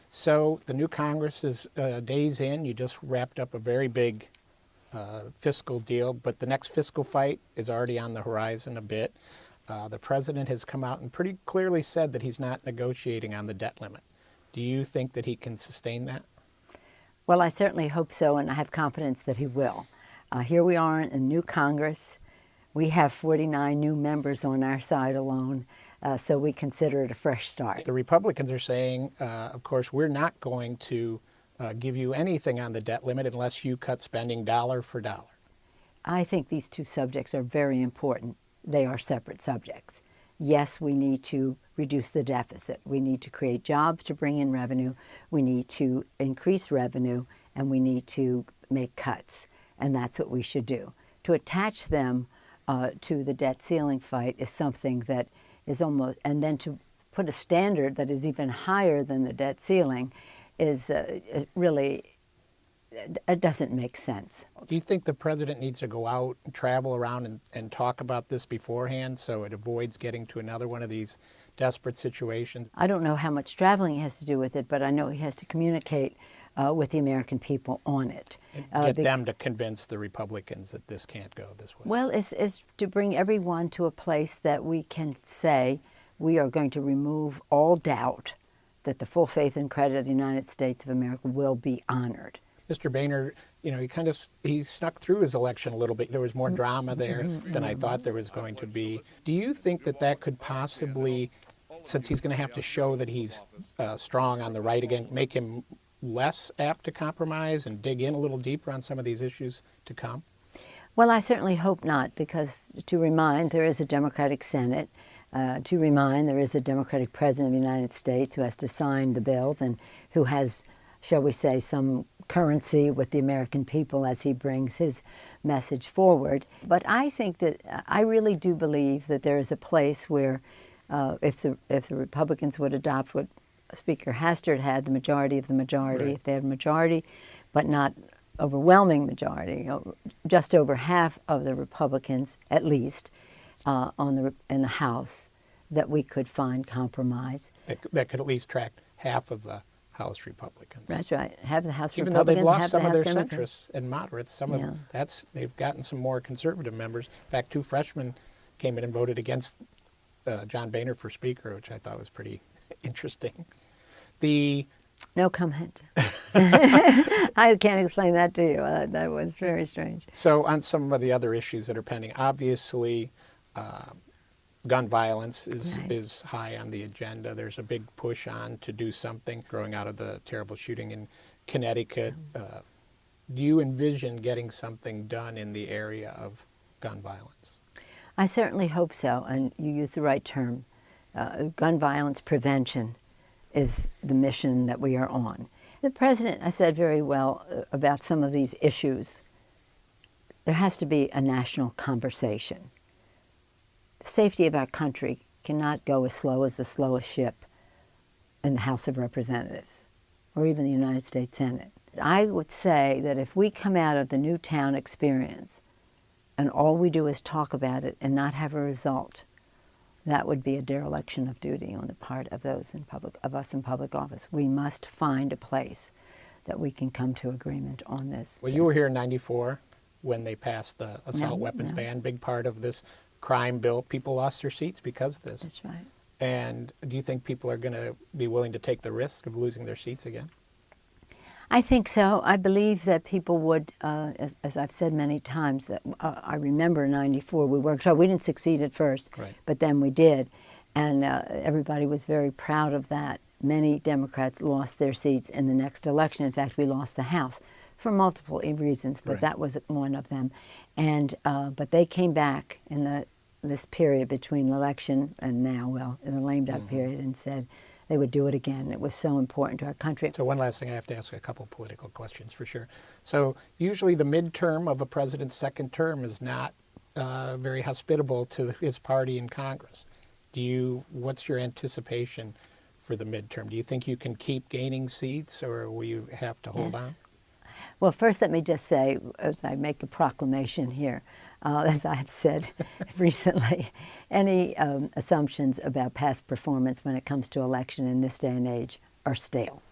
So the new Congress is days in. You just wrapped up a very big fiscal deal, but the next fiscal fight is already on the horizon a bit. The president has come out and pretty clearly said that he's not negotiating on the debt limit. Do you think that he can sustain that? Well, I certainly hope so, and I have confidence that he will. Here we are in a new Congress. We have 49 new members on our side alone, so we consider it a fresh start. The Republicans are saying, of course, we're not going to give you anything on the debt limit unless you cut spending dollar for dollar. I think these two subjects are very important. They are separate subjects. Yes, we need to reduce the deficit. We need to create jobs to bring in revenue. We need to increase revenue, and we need to make cuts, and that's what we should do. To attach them to the debt ceiling fight is something that is almost, and then to put a standard that is even higher than the debt ceiling is really, it doesn't make sense. Do you think the president needs to go out and travel around and talk about this beforehand so it avoids getting to another one of these desperate situations? I don't know how much traveling has to do with it, but I know he has to communicate with the American people on it. Get them to convince the Republicans that this can't go this way. Well, it's to bring everyone to a place that we can say we are going to remove all doubt that the full faith and credit of the United States of America will be honored. Mr. Boehner, you know, he snuck through his election a little bit. There was more drama there than I thought there was going to be. Do you think that that could possibly, since he's going to have to show that he's strong on the right again, make him less apt to compromise and dig in a little deeper on some of these issues to come? Well, I certainly hope not, because to remind, there is a Democratic Senate. To remind, there is a Democratic President of the United States who has to sign the bills and who has, shall we say, some currency with the American people as he brings his message forward. But I think that, I really do believe that there is a place where if the Republicans would adopt what Speaker Hastert had, the majority of the majority, right. If they had a majority, but not overwhelming majority, just over half of the Republicans, at least, in the House, that we could find compromise. That could at least track half of the House Republicans. That's right. Have the House Even Republicans, though they've lost have some of the their House Democrats. centrists and moderates, they've gotten some more conservative members. In fact, 2 freshmen came in and voted against John Boehner for Speaker, which I thought was pretty interesting. No comment. I can't explain that to you. That was very strange. So on some of the other issues that are pending, obviously gun violence is high on the agenda. There's a big push on to do something growing out of the terrible shooting in Connecticut. Do you envision getting something done in the area of gun violence? I certainly hope so, and you use the right term. Gun violence prevention is the mission that we are on. The president, I said very well about some of these issues. There has to be a national conversation. The safety of our country cannot go as slow as the slowest ship in the House of Representatives or even the United States Senate. I would say that if we come out of the Newtown experience and all we do is talk about it and not have a result, that would be a dereliction of duty on the part of those of us in public office. We must find a place that we can come to agreement on this. Well, you were here in '94 when they passed the assault weapons ban. Big part of this crime bill. People lost their seats because of this. That's right. And do you think people are going to be willing to take the risk of losing their seats again? I think so. I believe that people would, as I've said many times, that I remember in '94 we worked hard. We didn't succeed at first, right. But then we did. And everybody was very proud of that. Many Democrats lost their seats in the next election. In fact, we lost the House for multiple reasons, but that was one of them. And but they came back in this period between the election and now, well, in the lame duck period, and said they would do it again. It was so important to our country. So one last thing, I have to ask a couple political questions for sure. So usually the midterm of a president's second term is not very hospitable to his party in Congress. What's your anticipation for the midterm? Do you think you can keep gaining seats, or will you have to hold on? Well, first let me just say, as I make a proclamation here, as I have said recently, any assumptions about past performance when it comes to election in this day and age are stale.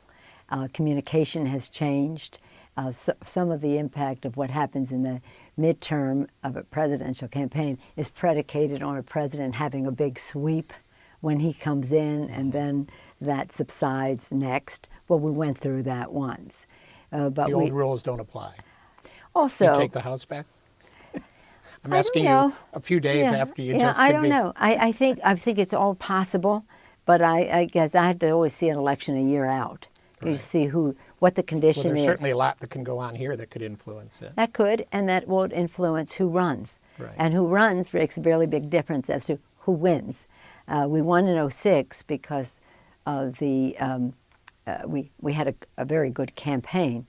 Communication has changed. Some of the impact of what happens in the midterm of a presidential campaign is predicated on a president having a big sweep when he comes in, and then that subsides next. Well, we went through that once. But the old rules don't apply. Also, you take the House back? I'm asking you a few days after you just I don't know. I think it's all possible, but I guess I had to always see an election a year out. You see what the condition well, there's is. certainly a lot that can go on here that could influence it. That could, and that will influence who runs. Right. And who runs makes a really big difference as to who wins. We won in '06 because of we had a very good campaign,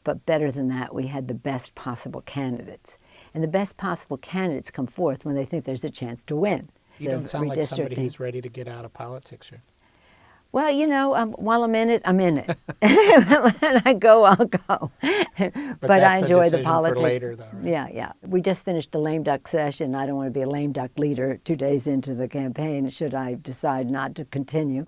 but better than that, we had the best possible candidates. And the best possible candidates come forth when they think there's a chance to win. You don't sound like somebody who's ready to get out of politics here. Well, you know, while I'm in it, I'm in it. When I go, I'll go. But I enjoy the politics. For later, though, right? Yeah. We just finished a lame duck session. I don't want to be a lame duck leader 2 days into the campaign, should I decide not to continue.